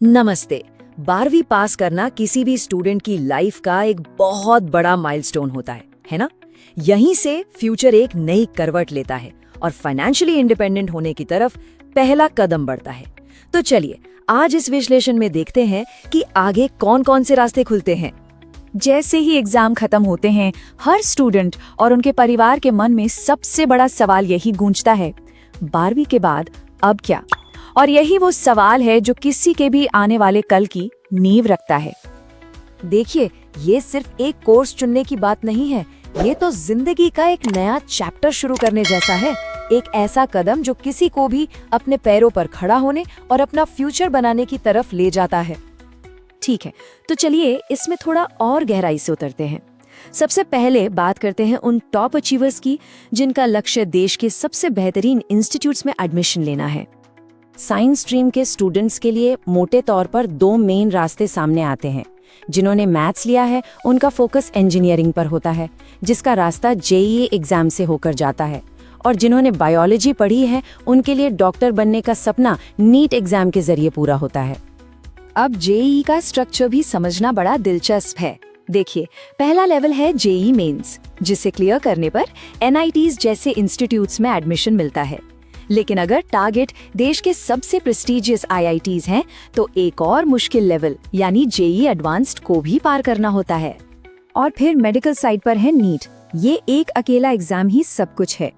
नमस्ते। 12वीं पास करना किसी भी स्टूडेंट की लाइफ का एक बहुत बड़ा माइलस्टोन होता है ना? यहीं से फ्यूचर एक नई करवट लेता है और फाइनेंशियली इंडिपेंडेंट होने की तरफ पहला कदम बढ़ता है। तो चलिए आज इस विश्लेषण में देखते हैं कि आगे कौन-कौन से रास्ते खुलते हैं। जैसे ही एग्जाम खत्म होते हैं, हर स्टूडेंट और उनके परिवार के मन में सबसे बड़ा सवाल यही गूंजता है, 12वीं के बाद अब क्या? और यही वो सवाल है जो किसी के भी आने वाले कल की नींव रखता है। देखिए, ये सिर्फ एक कोर्स चुनने की बात नहीं है, ये तो जिंदगी का एक नया चैप्टर शुरू करने जैसा है। एक ऐसा कदम जो किसी को भी अपने पैरों पर खड़ा होने और अपना फ्यूचर बनाने की तरफ ले जाता है। ठीक है, तो चलिए इसमें थोड़ा और गहराई से उतरते हैं। सबसे पहले बात करते हैं उन टॉप अचीवर्स की जिनका लक्ष्य देश के सबसे बेहतरीन इंस्टीट्यूट्स में एडमिशन लेना है। साइंस स्ट्रीम के स्टूडेंट्स के लिए मोटे तौर पर दो मेन रास्ते सामने आते हैं। जिन्होंने मैथ्स लिया है उनका फोकस इंजीनियरिंग पर होता है, जिसका रास्ता जेईई एग्जाम से होकर जाता है, और जिन्होंने बायोलॉजी पढ़ी है उनके लिए डॉक्टर बनने का सपना नीट एग्जाम के जरिए पूरा होता है। अब जेईई का स्ट्रक्चर भी समझना बड़ा दिलचस्प है। देखिए, पहला लेवल है जेईई मेंस, जिसे क्लियर करने पर एनआईटीज जैसे इंस्टीट्यूट्स में एडमिशन मिलता है। लेकिन अगर टारगेट देश के सबसे प्रेस्टीजियस आईआईटीज हैं, तो एक और मुश्किल लेवल यानी जेईई एडवांस्ड को भी पार करना होता है। और फिर मेडिकल साइड पर है नीट। ये एक अकेला एग्जाम ही सब कुछ है।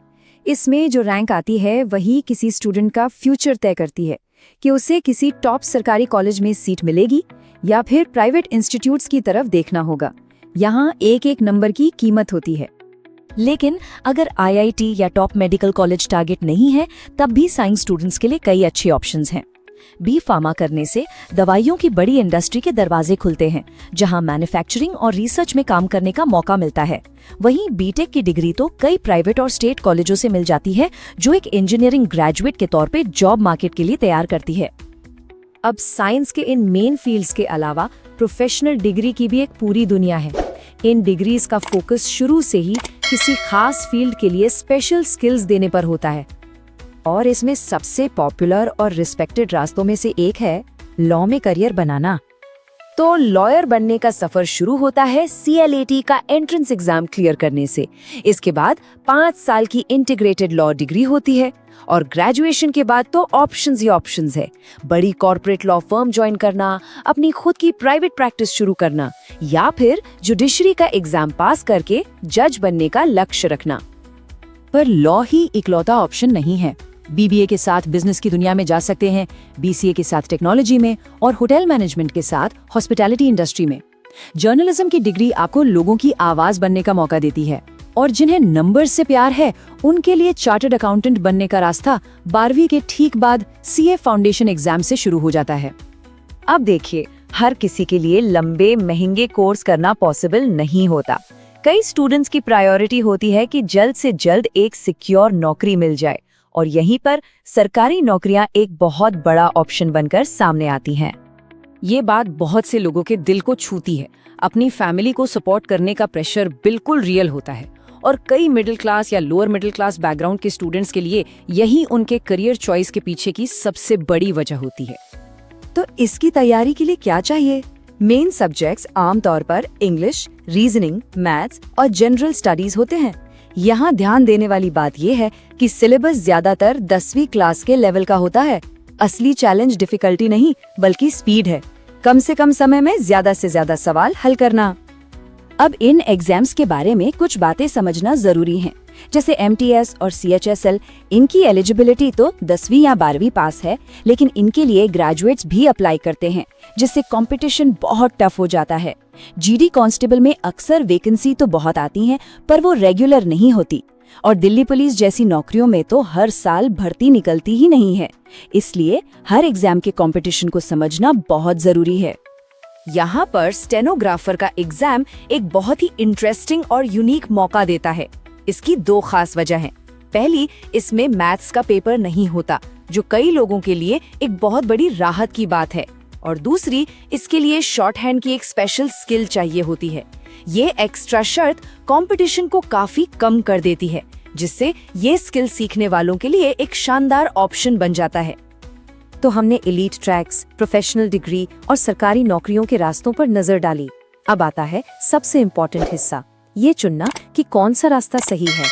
इसमें जो रैंक आती है वही किसी स्टूडेंट का फ्यूचर तय करती है कि उसे किसी टॉप सरकारी कॉलेज में सीट मिलेगी या फिर प्राइवेट इंस्टीट्यूट्स की तरफ देखना होगा। यहाँ एक एक नंबर की कीमत होती है। लेकिन अगर आईआईटी या टॉप मेडिकल कॉलेज टारगेट नहीं है, तब भी साइंस स्टूडेंट्स के लिए कई अच्छे ऑप्शंस हैं। बी फार्मा करने से दवाइयों की बड़ी इंडस्ट्री के दरवाजे खुलते हैं, जहां मैन्युफैक्चरिंग और रिसर्च में काम करने का मौका मिलता है। वहीं बीटेक की डिग्री तो कई प्राइवेट और स्टेट कॉलेजों से मिल जाती है, जो एक इंजीनियरिंग ग्रेजुएट के तौर पे जॉब मार्केट के लिए तैयार करती है। अब साइंस के इन मेन फील्ड्स के अलावा प्रोफेशनल डिग्री की भी एक पूरी दुनिया है। इन डिग्रीज का फोकस शुरू से ही किसी खास फील्ड के लिए स्पेशल स्किल्स देने पर होता है, और इसमें सबसे पॉपुलर और रिस्पेक्टेड रास्तों में से एक है लॉ में करियर बनाना। तो लॉयर बनने का सफर शुरू होता है CLAT का एंट्रेंस एग्जाम क्लियर करने से। इसके बाद 5 साल की इंटीग्रेटेड लॉ डिग्री होती है, और ग्रेजुएशन के बाद तो ऑप्शंस ही ऑप्शंस है। बड़ी कॉर्पोरेट लॉ फर्म ज्वाइन करना, अपनी खुद की प्राइवेट प्रैक्टिस शुरू करना, या फिर जुडिशरी का एग्जाम पास करके जज बनने का लक्ष्य रखना। पर लॉ ही इकलौता ऑप्शन नहीं है। बीबीए के साथ बिजनेस की दुनिया में जा सकते हैं, बीसीए के साथ टेक्नोलॉजी में, और होटल मैनेजमेंट के साथ हॉस्पिटैलिटी इंडस्ट्री में। जर्नलिज्म की डिग्री आपको लोगों की आवाज बनने का मौका देती है, और जिन्हें नंबर से प्यार है उनके लिए चार्टर्ड अकाउंटेंट बनने का रास्ता 12वीं के ठीक बाद सीए फाउंडेशन एग्जाम से शुरू हो जाता है। अब देखिए, हर किसी के लिए लंबे महंगे कोर्स करना पॉसिबल नहीं होता। कई स्टूडेंट्स की प्रायोरिटी होती है कि जल्द से जल्द एक सिक्योर नौकरी मिल जाए, और यहीं पर सरकारी नौकरियां एक बहुत बड़ा ऑप्शन बनकर सामने आती हैं। ये बात बहुत से लोगों के दिल को छूती है। अपनी फैमिली को सपोर्ट करने का प्रेशर बिल्कुल रियल होता है, और कई मिडिल क्लास या लोअर मिडिल क्लास बैकग्राउंड के स्टूडेंट्स के लिए यही उनके करियर चॉइस के पीछे की सबसे बड़ी वजह होती है। तो इसकी तैयारी के लिए क्या चाहिए? मेन सब्जेक्ट्स आमतौर पर इंग्लिश, रीजनिंग, मैथ्स और जनरल स्टडीज होते हैं। यहाँ ध्यान देने वाली बात यह है कि सिलेबस ज्यादातर 10वीं क्लास के लेवल का होता है। असली चैलेंज डिफिकल्टी नहीं बल्कि स्पीड है। कम से कम समय में ज्यादा से ज्यादा सवाल हल करना। अब इन एग्जाम्स के बारे में कुछ बातें समझना जरूरी हैं, जैसे MTS और CHSL। इनकी एलिजिबिलिटी तो 10वीं या 12वीं पास है, लेकिन इनके लिए ग्रेजुएट्स भी अप्लाई करते हैं, जिससे कंपटीशन बहुत टफ हो जाता है। GD कांस्टेबल में अक्सर वैकेंसी तो बहुत आती हैं, पर वो रेगुलर नहीं होती, और दिल्ली पुलिस जैसी नौकरियों में तो हर साल भर्ती निकलती ही नहीं है। इसलिए हर एग्जाम के कंपटीशन को समझना बहुत जरूरी है। यहाँ पर स्टेनोग्राफर का एग्जाम एक बहुत ही इंटरेस्टिंग और यूनिक मौका देता है। इसकी दो खास वजह हैं। पहली, इसमें मैथ्स का पेपर नहीं होता, जो कई लोगों के लिए एक बहुत बड़ी राहत की बात है, और दूसरी, इसके लिए शॉर्ट हैंड की एक स्पेशल स्किल चाहिए होती है। ये एक्स्ट्रा शर्त कंपटीशन को काफी कम कर देती है, जिससे ये स्किल सीखने वालों के लिए एक शानदार ऑप्शन बन जाता है। तो हमने एलीट ट्रैक्स, प्रोफेशनल डिग्री और सरकारी नौकरियों के रास्तों पर नजर डाली। अब आता है सबसे इम्पोर्टेंट हिस्सा, ये चुनना कि कौन सा रास्ता सही है।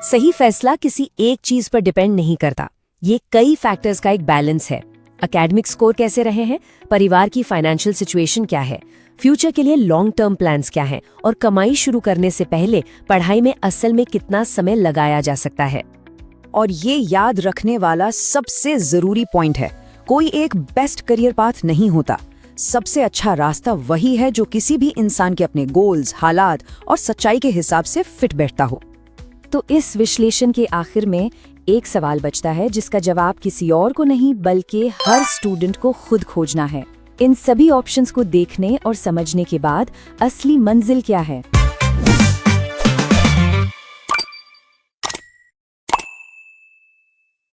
सही फैसला किसी एक चीज पर डिपेंड नहीं करता, ये कई फैक्टर्स का एक बैलेंस है। एकेडमिक स्कोर कैसे रहे हैं, परिवार की फाइनेंशियल सिचुएशन क्या है, फ्यूचर के लिए लॉन्ग टर्म प्लान्स क्या हैं, और कमाई शुरू करने से पहले पढ़ाई में असल में कितना समय लगाया जा सकता है। और ये याद रखने वाला सबसे जरूरी पॉइंट है, कोई एक बेस्ट करियर पाथ नहीं होता। सबसे अच्छा रास्ता वही है जो किसी भी इंसान के अपने गोल्स, हालात और सच्चाई के हिसाब से फिट बैठता हो। तो इस विश्लेषण के आखिर में एक सवाल बचता है जिसका जवाब किसी और को नहीं बल्कि हर स्टूडेंट को खुद खोजना है। इन सभी ऑप्शंस को देखने और समझने के बाद असली मंजिल क्या है।